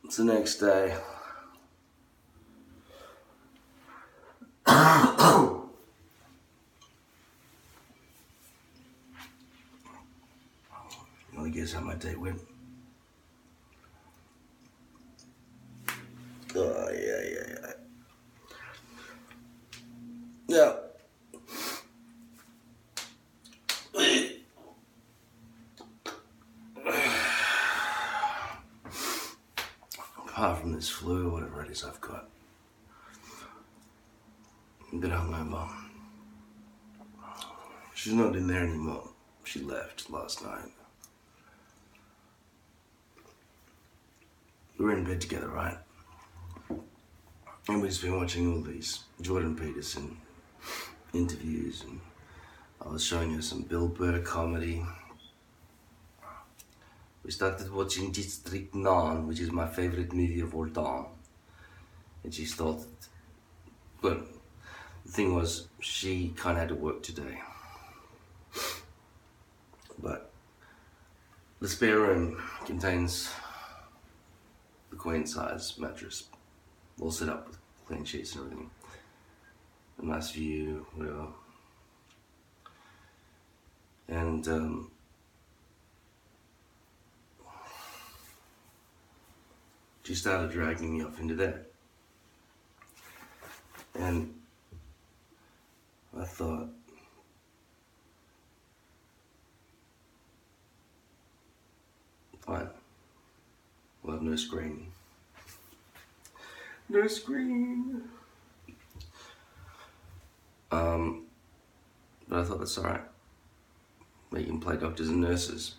It's the next day. I guess how my day went. Oh, yeah. Yeah. Apart from this flu or whatever it is I've got, I'm a bit hungover. She's not in there anymore. She left last night. We were in bed together, right? And we've just been watching all these Jordan Peterson interviews, and I was showing her some Bill Burr comedy. We started watching District 9, which is my favorite movie of all time. And she started, well, the thing was, she kind of had to work today. But the spare room contains the queen size mattress, all set up with clean sheets and everything. A nice view, whatever. And she started dragging me off into that. And I thought, fine, we'll have no screen. No screen. But I thought that's alright. We can play doctors and nurses.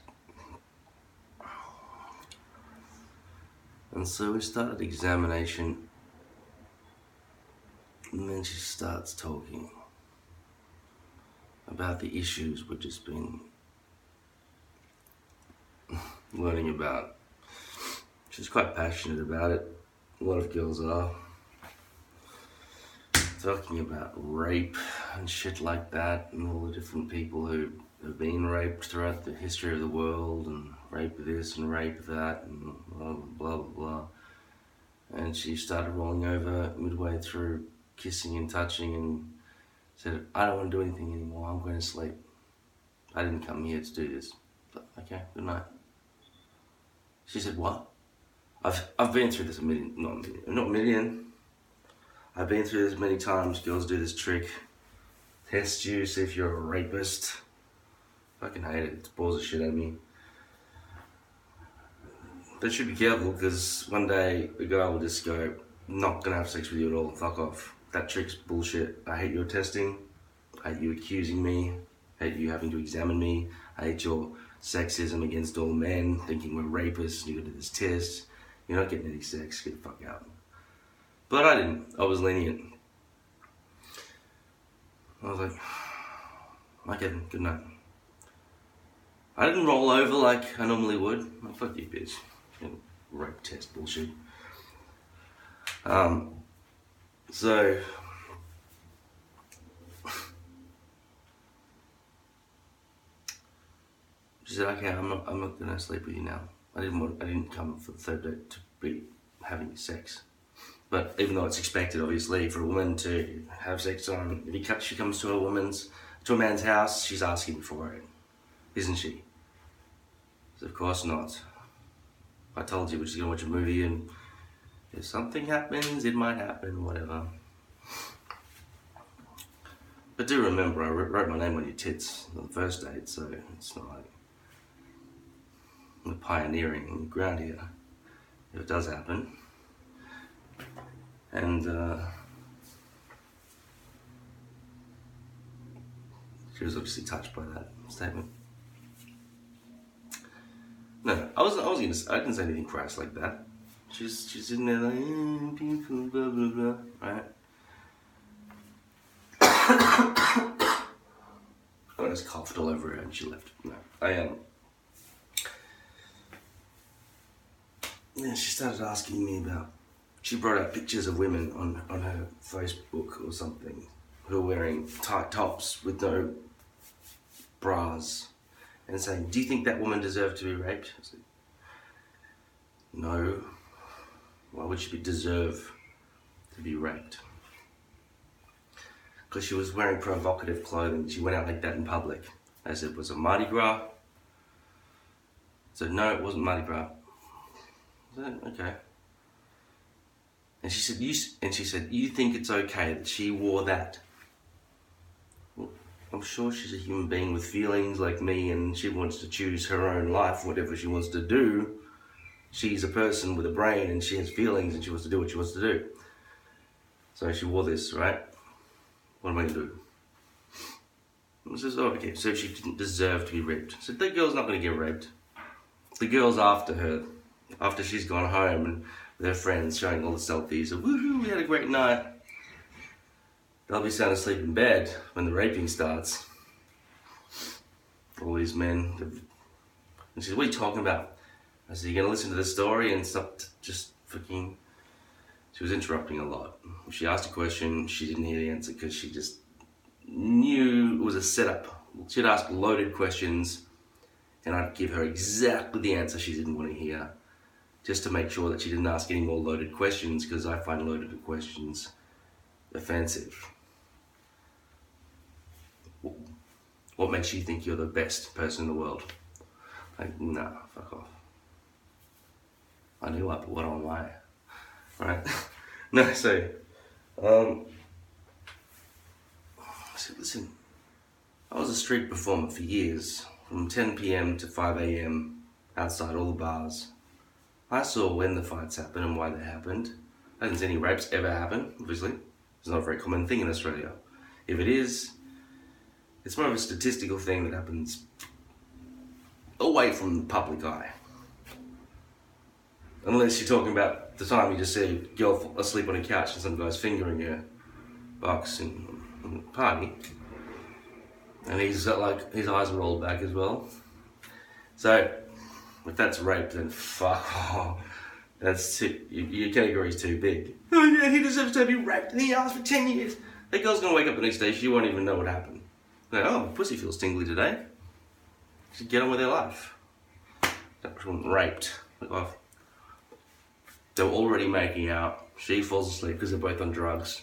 And so we started examination, and then she starts talking about the issues we've just been learning about. She's quite passionate about it. A lot of girls are. Talking about rape and shit like that, and all the different people who have been raped throughout the history of the world, and rape this and rape that, and blah, blah, blah, blah. And she started rolling over midway through, kissing and touching, and said, I don't want to do anything anymore, I'm going to sleep. I didn't come here to do this. But, okay, good night. She said, what? I've been through this not a million. I've been through this many times. Girls do this trick. Test you, see if you're a rapist. Fucking hate it. It bores the shit out of me. But should be careful, because one day a guy will just go, not gonna have sex with you at all, fuck off. That trick's bullshit. I hate your testing. I hate you accusing me. I hate you having to examine me. I hate your sexism against all men, thinking we're rapists and you gotta do this test. You're not getting any sex, get the fuck out. But I didn't. I was lenient. I was like, okay, good night. I didn't roll over like I normally would. Oh, fuck you, bitch. Rape test bullshit. So she said, okay, I'm not gonna sleep with you now. I didn't come for the third date to be having sex. But even though it's expected, obviously, for a woman to have sex on, if she comes to a man's house, she's asking for it, isn't she? So of course not. I told you we're just gonna watch a movie, and if something happens, it might happen, whatever. But do remember, I wrote my name on your tits on the first date, so it's not like I'm pioneering on the ground here, if it does happen. And she was obviously touched by that statement. No, I didn't say anything crass like that. She's sitting there like, beautiful, blah blah blah, right? I just coughed all over her and she left. No, yeah, she started asking me about. She brought out pictures of women on her Facebook or something who are wearing tight tops with no bras, and saying, do you think that woman deserved to be raped? I said, no. Why would she deserve to be raped? Because she was wearing provocative clothing. She went out like that in public. I said, was it Mardi Gras? I said, no, it wasn't Mardi Gras. I said, okay. And she said, you think it's okay that she wore that? Well, I'm sure she's a human being with feelings like me, and she wants to choose her own life, whatever she wants to do. She's a person with a brain, and she has feelings, and she wants to do what she wants to do. So she wore this, right? What am I going to do? I says, oh, okay, so she didn't deserve to be raped. So the girl's not going to get raped. The girl's after her, after she's gone home and with her friends showing all the selfies of, woohoo, we had a great night. They'll be sound asleep in bed when the raping starts. All these men. And she said, what are you talking about? I said, you're going to listen to the story and stop just fucking... She was interrupting a lot. If she asked a question, she didn't hear the answer because she just knew it was a setup. She'd ask loaded questions and I'd give her exactly the answer she didn't want to hear, just to make sure that she didn't ask any more loaded questions, because I find loaded questions offensive. What makes you think you're the best person in the world? Like, nah, fuck off. I knew I put what on why. Right? No, so, listen, I was a street performer for years, from 10 p.m. to 5 a.m. outside all the bars. I saw when the fights happened and why they happened. I didn't see any rapes ever happen, obviously. It's not a very common thing in Australia. If it is, it's more of a statistical thing that happens away from the public eye. Unless you're talking about the time you just see a girl asleep on a couch and some guy's fingering her box in the party. And he's got like, his eyes are rolled back as well. So, if that's rape, then fuck off. That's too, your category's too big. Oh yeah, he deserves to be raped and he asked for 10 years. That girl's gonna wake up the next day, she won't even know what happened. Like, oh, my pussy feels tingly today. She should get on with her life. That was raped. Like, oh. They're already making out. She falls asleep because they're both on drugs.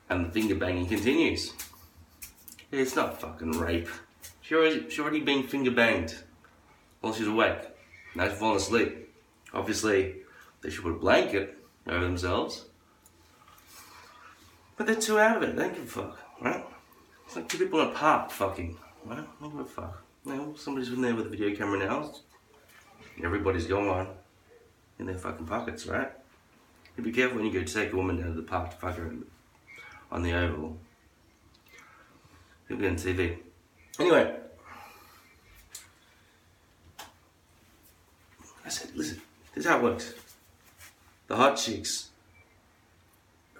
And the finger banging continues. It's not fucking rape. She already been finger banged while she's awake. Now she's falling asleep. Obviously, they should put a blanket over themselves. But they're too out of it. They don't give a fuck, right? It's like two people in a park fucking, right? I don't give a fuck. Now, somebody's in there with a video camera now. Everybody's going in their fucking pockets, right? You be careful when you go take a woman down to the park to fuck her on the oval. You'll be on TV. Anyway, I said, listen, this is how it works. The hot chicks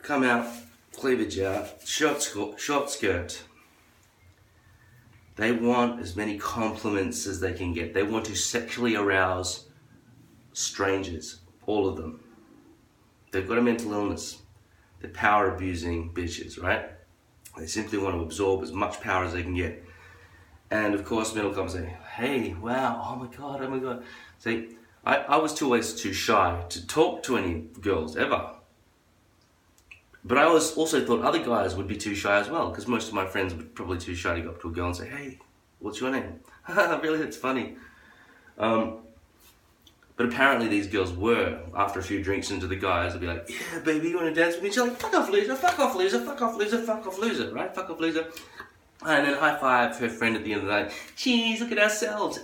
come out, cleavage out, short skirt. They want as many compliments as they can get. They want to sexually arouse strangers, all of them. They've got a mental illness. They're power abusing bitches, right? They simply want to absorb as much power as they can get. And of course, men will come and say, hey, wow, oh my God. See, I was always too shy to talk to any girls, ever. But I also thought other guys would be too shy as well, because most of my friends were probably too shy to go up to a girl and say, hey, what's your name? Really, that's funny. But apparently these girls were, after a few drinks into the guys, they'd be like, yeah, baby, you want to dance with me? She's like, fuck off, loser, fuck off, loser, fuck off, loser, fuck off, loser, right? Fuck off, loser. And then high five her friend at the end of the night. Jeez, look at ourselves.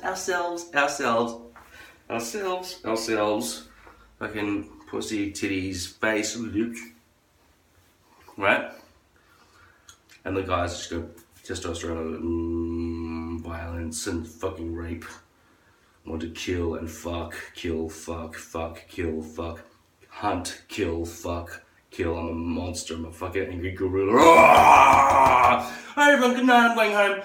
Fucking pussy, titties, face, lips. Right? And the guys just go, testosterone, violence and fucking rape. Want to kill and fuck, kill, fuck, kill, fuck, hunt, kill, fuck, kill. I'm a monster. I'm a fucking angry gorilla. Alright, everyone, good night. I'm going home.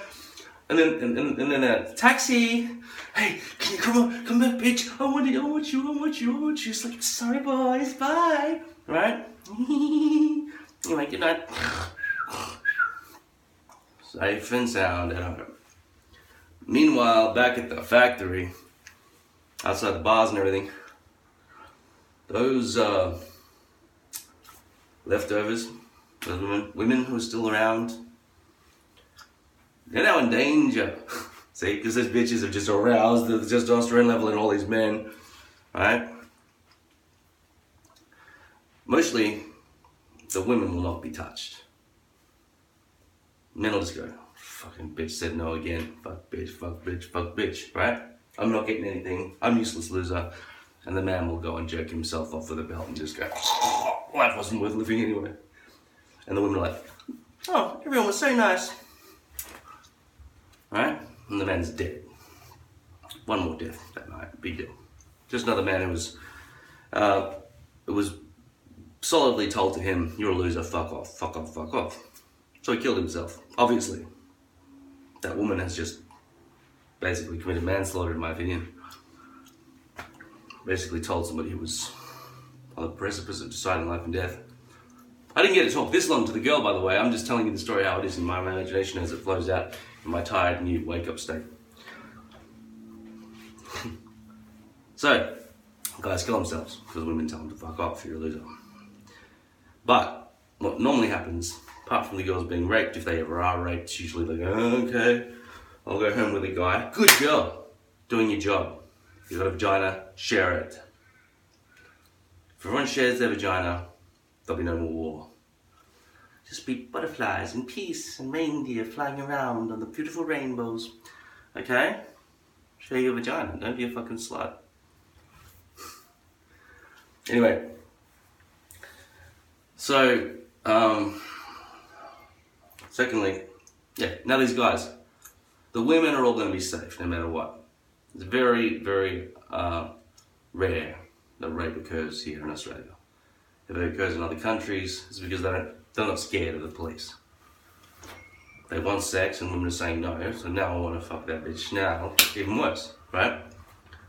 And then taxi. Hey, can you come back, bitch? I want you. It's like, sorry, boys, bye. Right? Anyway, good night. Safe and sound at home. Meanwhile, back at the factory, outside the bars and everything, those leftovers, those women who are still around, they're now in danger. See, because those bitches have just aroused the testosterone level in all these men, right? Mostly, the women will not be touched. Men will just go, fucking bitch said no again. Fuck bitch, fuck bitch, fuck bitch, right? I'm not getting anything. I'm useless loser. And the man will go and jerk himself off with a belt and just go, oh, life wasn't worth living anyway. And the women are like, oh, everyone was so nice. Right? And the man's dead. One more death that night, big deal. Just another man who was, it was solidly told to him, you're a loser, fuck off, fuck off, fuck off. So he killed himself, obviously. That woman has just basically committed manslaughter, in my opinion. Basically told somebody who was on the precipice of deciding life and death. I didn't get to talk this long to the girl, by the way. I'm just telling you the story how it is in my imagination as it flows out in my tired new wake-up state. So, guys kill themselves because women tell them to fuck off, you're a loser. But what normally happens, apart from the girls being raped, if they ever are raped, it's usually they go, oh, okay, I'll go home with a guy. Good girl, doing your job. If you've got a vagina, share it. If everyone shares their vagina, there'll be no more war. Just be butterflies and peace and reindeer flying around on the beautiful rainbows. Okay? Share your vagina, don't be a fucking slut. Anyway. So, secondly, yeah, now these guys, the women are all going to be safe no matter what. It's very, very rare that rape occurs here in Australia. If it occurs in other countries, it's because they're not scared of the police. They want sex and women are saying no, so now I want to fuck that bitch now. Even worse, right?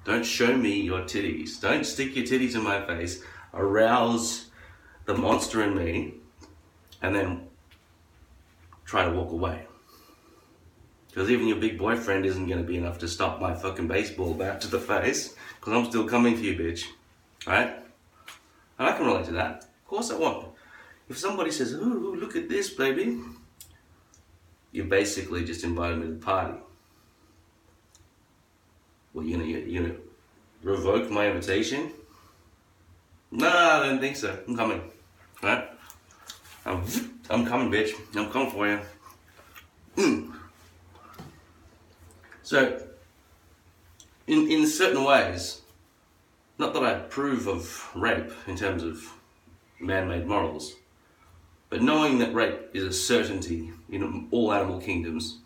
Don't show me your titties. Don't stick your titties in my face. Arouse the monster in me and then try to walk away. Because even your big boyfriend isn't going to be enough to stop my fucking baseball bat to the face, because I'm still coming for you, bitch. Right? And I can relate to that. Of course I won't. If somebody says, ooh, look at this, baby, you basically just invited me to the party. Well, you're gonna revoke my invitation? No, I don't think so. I'm coming. Right? I'm coming, bitch. I'm coming for you. So, in certain ways, not that I approve of rape in terms of man-made morals, but knowing that rape is a certainty in all animal kingdoms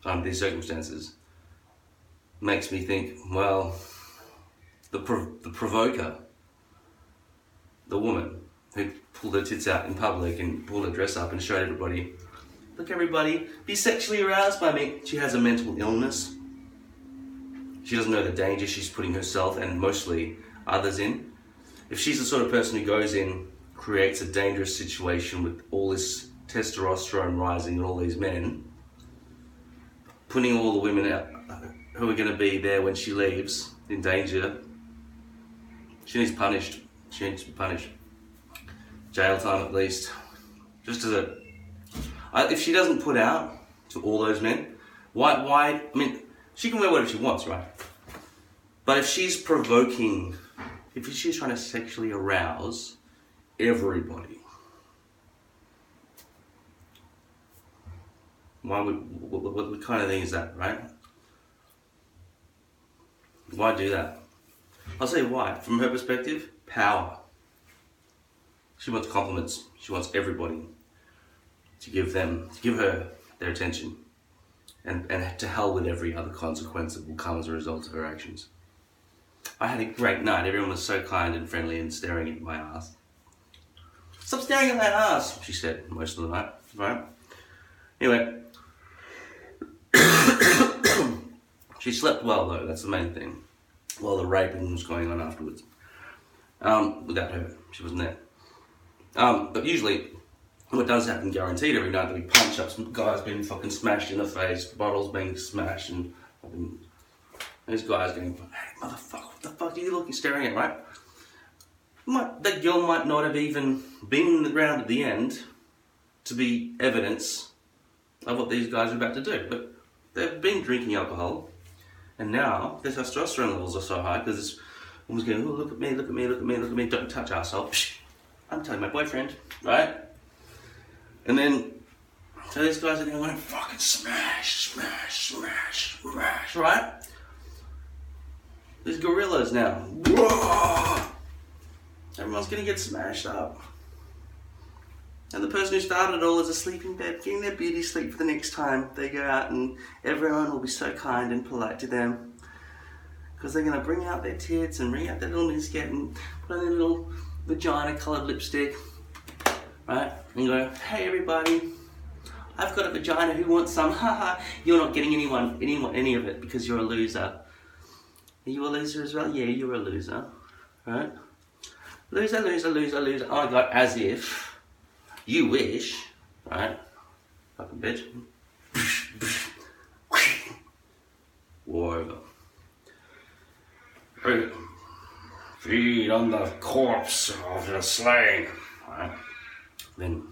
under these circumstances makes me think, well, the provoker, the woman who pulled her tits out in public and pulled her dress up and showed everybody, look everybody, be sexually aroused by me. She has a mental illness. She doesn't know the danger she's putting herself and mostly others in. If she's the sort of person who goes in, creates a dangerous situation with all this testosterone rising and all these men, putting all the women out who are going to be there when she leaves in danger, she needs punished. She needs to be punished. Jail time at least. Just as a... if she doesn't put out to all those men, why? I mean, she can wear whatever she wants, right? But if she's provoking, if she's trying to sexually arouse everybody, what kind of thing is that, right? Why do that? I'll say why. From her perspective, power. She wants compliments. She wants everybody to give her their attention, and to hell with every other consequence that will come as a result of her actions. I had a great night. Everyone was so kind and friendly and staring at my ass. Stop staring at my ass, she said most of the night. Right? Anyway, she slept well though. That's the main thing. While the raping was going on afterwards, without her, she wasn't there. But usually, what does happen, guaranteed, every night that we punch up, some guys being fucking smashed in the face, bottles being smashed, and these guys going, hey, motherfucker, what the fuck are you looking, staring at, right? that girl might not have even been around at the end to be evidence of what these guys are about to do. But they've been drinking alcohol, and now their testosterone levels are so high because this woman's going, oh, look at me, look at me, look at me, look at me, don't touch ourselves. I'm telling my boyfriend, right? And then, so these guys are going, fucking smash, smash, smash, smash, right? These gorillas now. Whoa! Everyone's gonna get smashed up. And the person who started it all is asleep in bed, getting their beauty sleep for the next time they go out, and everyone will be so kind and polite to them. Because they're gonna bring out their tits and bring out their little nisket and put on their little vagina coloured lipstick. Right? And go, hey everybody, I've got a vagina, who wants some? Haha, you're not getting any of it because you're a loser. Are you a loser as well? Yeah, you're a loser. Right? Loser, loser, loser, loser. Oh my god, as if you wish, right? Fucking bitch. War over. Feed on the corpse of the slain. Right? Then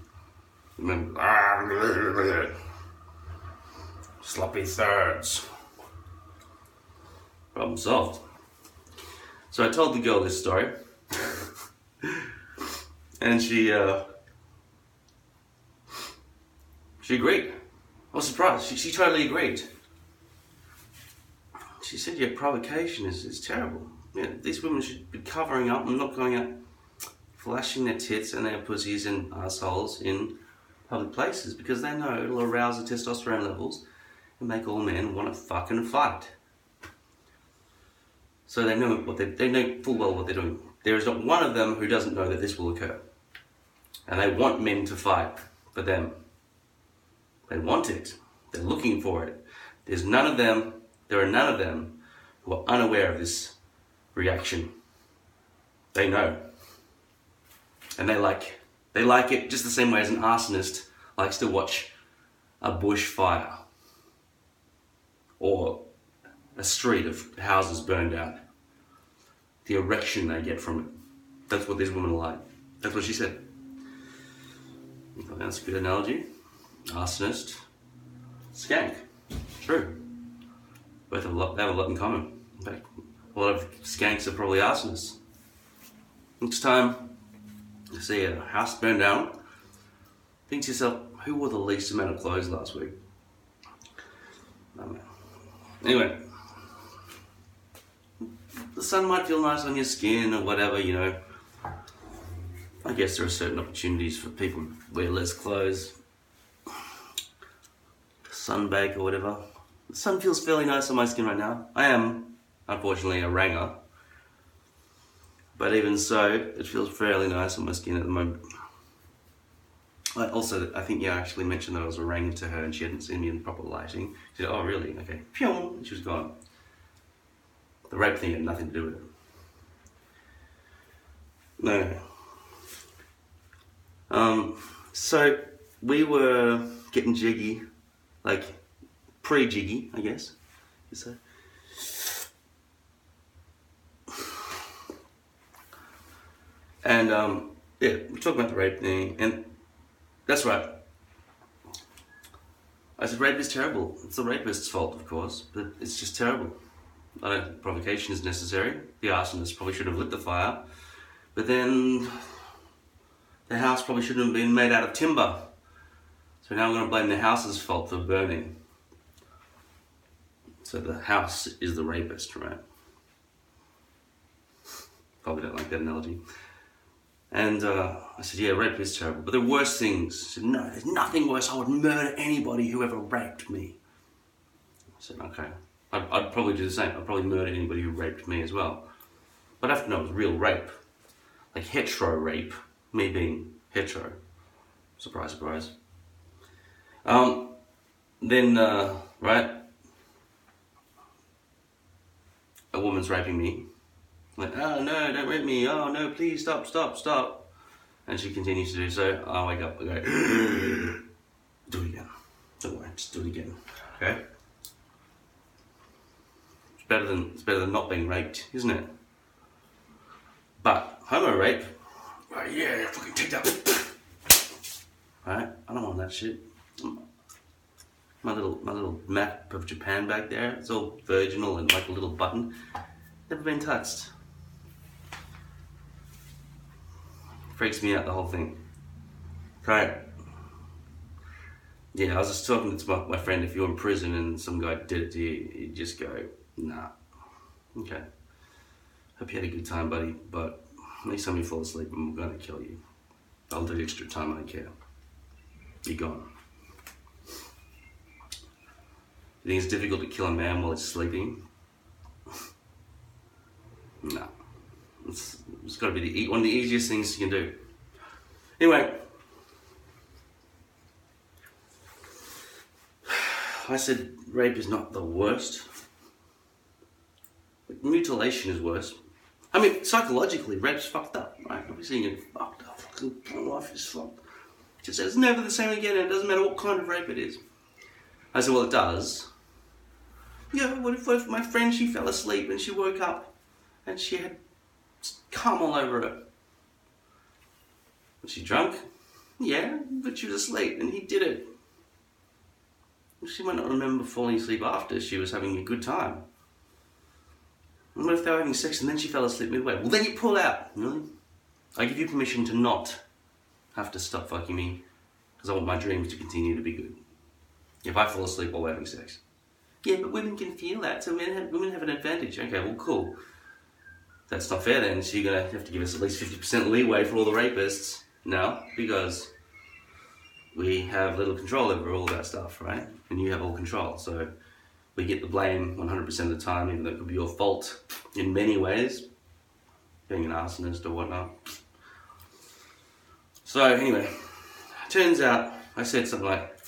sloppy thirds. Problem solved. So I told the girl this story, and she agreed. I was surprised. She totally agreed. She said, "Yeah, provocation is terrible. Yeah, these women should be covering up and not going out flashing their tits and their pussies and assholes in public places because they know it'll arouse the testosterone levels and make all men want to fucking fight." So they know they know full well what they're doing. There is not one of them who doesn't know that this will occur. And they want men to fight for them. They want it. They're looking for it. There are none of them who are unaware of this reaction. They know. And they like it just the same way as an arsonist likes to watch a bushfire or a street of houses burned down. The erection they get from it. That's what these women are like. That's what she said. I thought that's a good analogy. Arsonist, skank. True. Both have they have a lot in common. In fact, a lot of skanks are probably arsonists. Next time you see a house burned down, think to yourself, who wore the least amount of clothes last week? Anyway, the sun might feel nice on your skin or whatever, you know. I guess there are certain opportunities for people to wear less clothes. Sunbake or whatever. The sun feels fairly nice on my skin right now. I am, unfortunately, a ranger. But even so, it feels fairly nice on my skin at the moment. I think you actually mentioned that I was a ranger to her and she hadn't seen me in proper lighting. She said, oh really? Okay. Phew! And she was gone. The rape thing had nothing to do with it. No. So we were getting jiggy, like pre-jiggy, I guess. So, and yeah, we're talking about the rape thing, and that's right. I said rape is terrible. It's the rapist's fault, of course, but it's just terrible. I don't think provocation is necessary. The arsonist probably should have lit the fire, but then the house probably shouldn't have been made out of timber. So now I'm going to blame the house's fault for burning. So the house is the rapist, right? Probably don't like that analogy. And I said, yeah, rape is terrible, but there are worse things. She said, no, there's nothing worse. I would murder anybody who ever raped me. I said, okay. I'd probably do the same. I'd probably murder anybody who raped me as well. But I have to know it was real rape. Like hetero rape. Me being hetero. Surprise, surprise. Then, right? A woman's raping me. Like, oh no, don't rape me. Oh no, please stop, stop, stop. And she continues to do so. I wake up, I go, do it again. Don't worry, just do it again. Okay? It's better than not being raped, isn't it? But homo rape. Right, yeah, fucking take that. Right, I don't want that shit. My little map of Japan back there, it's all virginal and like a little button. Never been touched. Freaks me out, the whole thing. Right. Yeah, I was just talking to my friend, if you're in prison and some guy did it to you, you just go, nah. Okay. Hope you had a good time, buddy, but next time you fall asleep, I'm gonna kill you. I'll do extra time, I don't care. You're gone. You think it's difficult to kill a man while he's sleeping? No. It's got to be one of the easiest things you can do. Anyway, I said rape is not the worst. Mutilation is worse. I mean, psychologically, rape's fucked up, right? Obviously, you're fucked up. Fucking life is fucked. She says it's never the same again, and it doesn't matter what kind of rape it is. I said, well, it does. Yeah, what if my friend, she fell asleep and she woke up and she had cum all over her? Was she drunk? Yeah, but she was asleep and he did it. She might not remember falling asleep after she was having a good time. And what if they were having sex and then she fell asleep midway? Well, then you pull out. Really? I give you permission to not have to stop fucking me because I want my dreams to continue to be good. If I fall asleep while we're having sex. Yeah, but women can feel that, so women have an advantage. Okay, well, cool. That's not fair then, so you're going to have to give us at least 50% leeway for all the rapists. No, because we have little control over all that stuff, right? And you have all control, so we get the blame 100% of the time, even though it could be your fault in many ways, being an arsonist or whatnot. So anyway, turns out I said something like,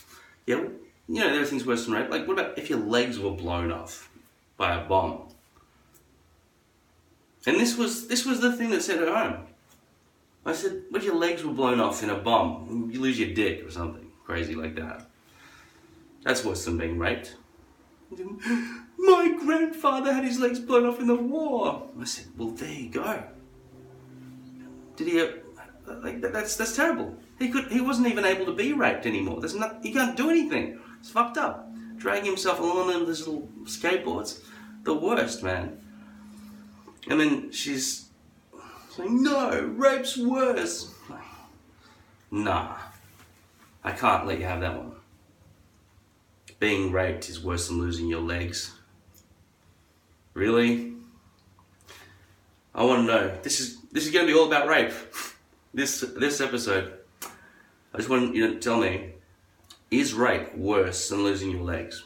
yeah, you know, there are things worse than rape. Like, what about if your legs were blown off by a bomb? And this was the thing that sent her home. I said, what if your legs were blown off in a bomb? You lose your dick or something crazy like that. That's worse than being raped. My grandfather had his legs blown off in the war. I said, well, there you go. Did he? Like that's terrible. He wasn't even able to be raped anymore. He can't do anything. It's fucked up. Dragging himself along on these little skateboards. The worst, man. And then she's saying, no, rape's worse. Nah. I can't let you have that one. Being raped is worse than losing your legs. Really? I want to know. This is going to be all about rape. This episode. I just want you to tell me, is rape worse than losing your legs?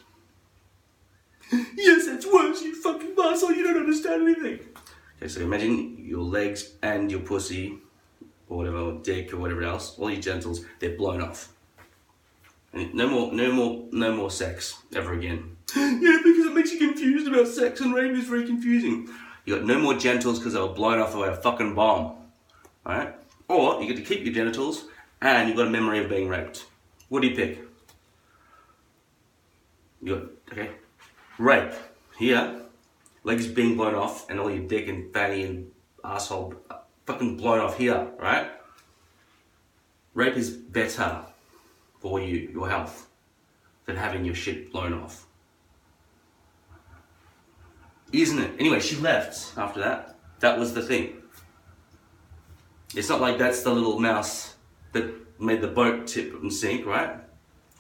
Yes, it's worse, you fucking asshole, you don't understand anything. Okay, so imagine your legs and your pussy, or whatever, or dick, or whatever else, all your genitals, they're blown off. And no more sex ever again. Yeah, because it makes you confused about sex, and rape is very confusing. You got no more genitals because they were blown off by a fucking bomb. Alright? Or you get to keep your genitals and you've got a memory of being raped. What do you pick? Okay. Rape. Here, legs being blown off and all your dick and fanny and asshole fucking blown off here, right? Rape is better for you, your health, than having your shit blown off. Isn't it? Anyway, she left after that. That was the thing. It's not like that's the little mouse that made the boat tip and sink, right?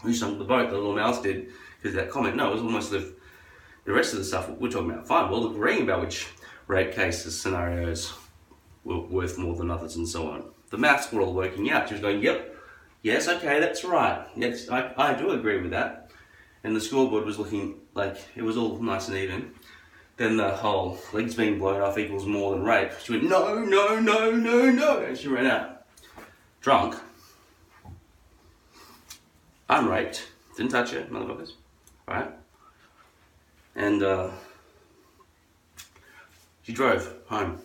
Who sunk the boat? The little mouse did, because of that comment. No, it was almost the rest of the stuff we're talking about. Fine, we're agreeing about which rape cases, scenarios were worth more than others and so on. The maths were all working out. She was going, yep, yes, okay, that's right. Yes, I do agree with that. And the scoreboard was looking like it was all nice and even. Then the whole legs being blown off equals more than rape. She went, no, no, no, no, no. And she ran out. Drunk. Unraped. Didn't touch her, motherfuckers. Right? And she drove home.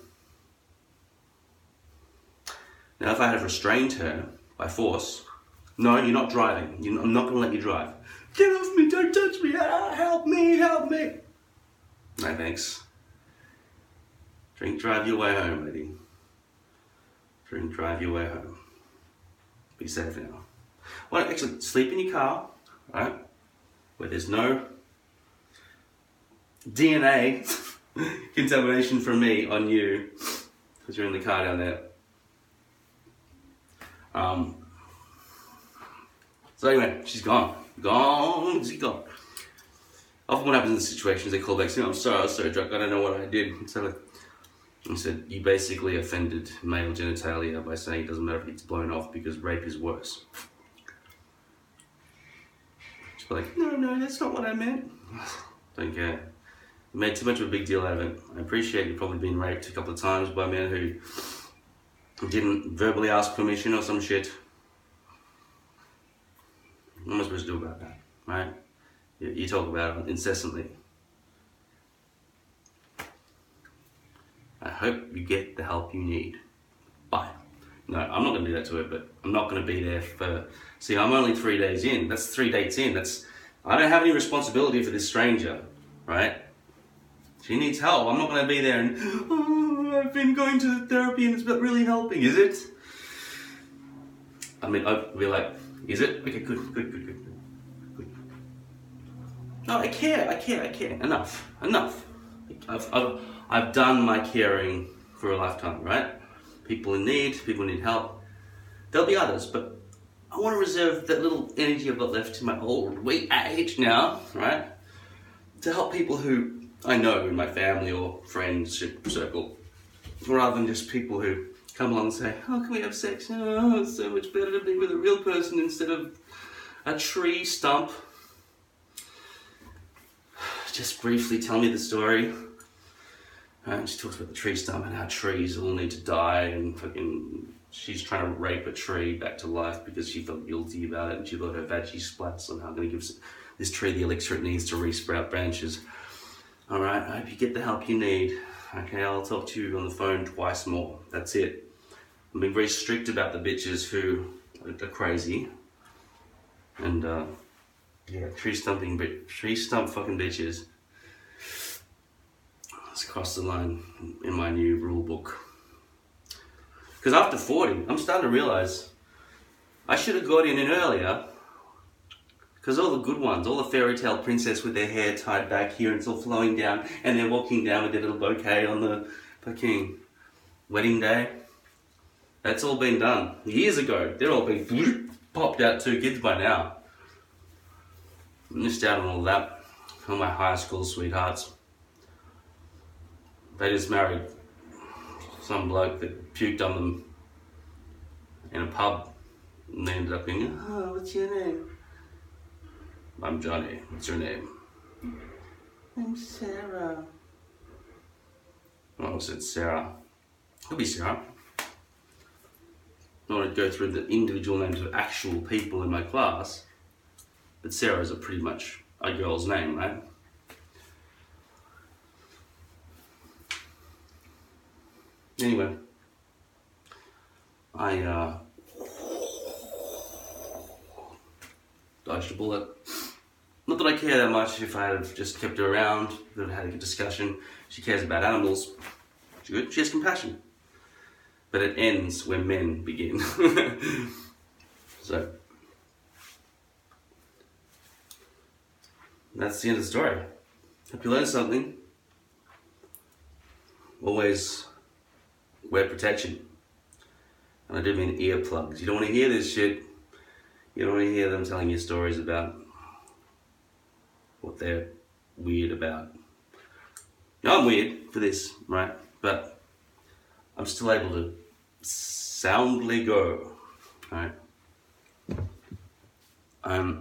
Now, if I had restrained her by force, no, you're not driving. I'm not going to let you drive. Get off me, don't touch me. Ah, help me, help me. No thanks. Drink, drive your way home, lady. and drive your way home. Be safe now. Well, actually, sleep in your car, right? Where there's no DNA contamination from me on you, because you're in the car down there. So anyway, she's gone. She's gone. Often what happens in situations, they call back saying, I'm sorry, I was so drunk, I don't know what I did. So I said, you basically offended male genitalia by saying it doesn't matter if it's blown off because rape is worse. She's like, no, that's not what I meant. Don't care. You made too much of a big deal out of it. I appreciate you've probably been raped a couple of times by men who didn't verbally ask permission or some shit. What am I supposed to do about that, right? You talk about it incessantly. I hope you get the help you need. Bye. No, I'm not going to do that to her, but I'm not going to be there for... See, I'm only 3 days in. That's 3 dates in. I don't have any responsibility for this stranger, right? She needs help. I'm not going to be there and, oh, I've been going to therapy and it's not really helping, is it? I mean, I'd be like, is it? Okay, good. No, I care. Enough. I've done my caring for a lifetime, right? People in need, people need help. There'll be others, but I want to reserve that little energy I've got left in my old weak age now, right? To help people who I know in my family or friendship circle, rather than just people who come along and say, oh, can we have sex? Oh, it's so much better to be with a real person instead of a tree stump. Just briefly tell me the story. And she talks about the tree stump and how trees all need to die and fucking she's trying to rape a tree back to life because she felt guilty about it and she thought her veggie splats on how I'm going to give this tree the elixir it needs to re-sprout branches. Alright, I hope you get the help you need. Okay, I'll talk to you on the phone twice more. That's it. I'm being very strict about the bitches who are crazy. And yeah, tree stump fucking bitches. Let's cross the line in my new rule book. Because after 40, I'm starting to realise I should have got in earlier. Because all the good ones, all the fairy tale princess with their hair tied back here and it's all flowing down and they're walking down with their little bouquet on the fucking wedding day. That's all been done years ago. They're all been popped out 2 kids by now. Missed out on all that. All my high school sweethearts. They just married some bloke that puked on them in a pub and they ended up being, oh, what's your name? I'm Johnny. What's your name? I'm Sarah. Oh, I said Sarah. Could be Sarah. I want to go through the individual names of actual people in my class, but Sarah is pretty much a girl's name, right? Anyway, I dodged a bullet. Not that I care that much. If I had just kept her around, we would have had a good discussion. She cares about animals. She's good. She has compassion. But it ends where men begin. So, that's the end of the story. Hope you learned something. Always wear protection. And I do mean earplugs. You don't want to hear this shit. You don't want to hear them telling you stories about what they're weird about. Now I'm weird for this, right? But I'm still able to soundly go, right? I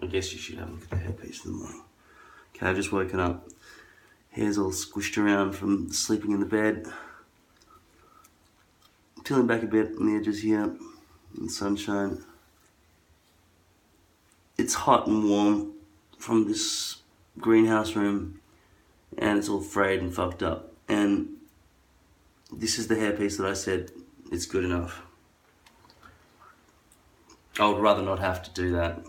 guess you should have a look at the hairpiece in the morning. Okay, I've just woken up. Hair's all squished around from sleeping in the bed. Peeling back a bit on the edges here in the sunshine. It's hot and warm from this greenhouse room and it's all frayed and fucked up. And this is the hairpiece that I said it's good enough. I would rather not have to do that.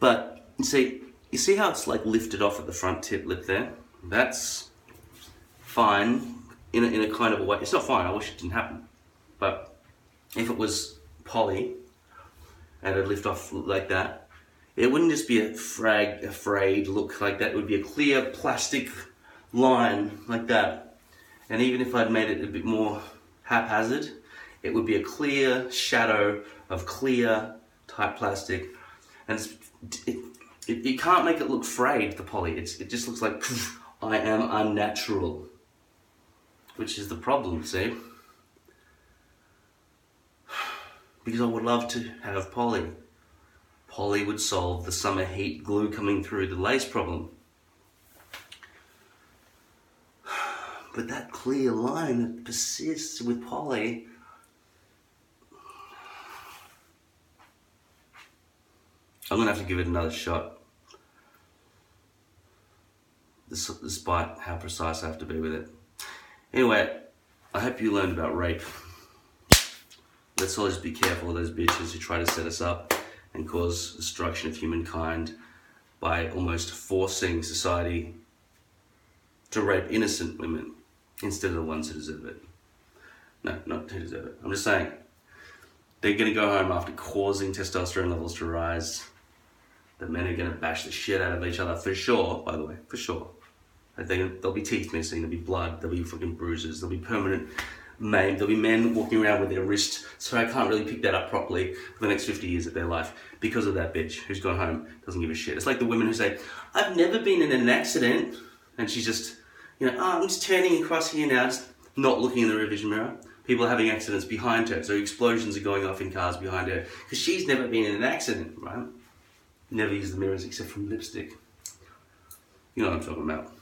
But, you see, You see how it's like lifted off at the front tip lip there? That's fine in a kind of a way. It's not fine, I wish it didn't happen. But if it was poly and it'd lift off like that, it wouldn't just be a frayed look like that. It would be a clear plastic line like that. And even if I'd made it a bit more haphazard, it would be a clear shadow of clear type plastic. And you can't make it look frayed, the poly. It just looks like I am unnatural, which is the problem, see? Because I would love to have poly. Poly would solve the summer heat glue coming through the lace problem. But that clear line that persists with poly, I'm gonna have to give it another shot, despite how precise I have to be with it. Anyway, I hope you learned about rape. Let's all just be careful of those bitches who try to set us up and cause destruction of humankind by almost forcing society to rape innocent women instead of the ones who deserve it. No, not who deserve it. I'm just saying, they're gonna go home after causing testosterone levels to rise. The men are gonna bash the shit out of each other, for sure, by the way, for sure. There'll be teeth missing, there'll be blood, there'll be fucking bruises, there'll be permanent maimed, there'll be men walking around with their wrist, so I can't really pick that up properly for the next 50 years of their life because of that bitch who's gone home, doesn't give a shit. It's like the women who say, I've never been in an accident, and she's just, oh, I'm just turning across here now, just not looking in the rear vision mirror. People are having accidents behind her, so explosions are going off in cars behind her, because she's never been in an accident, right? Never use the mirrors except from lipstick. You know what I'm talking about.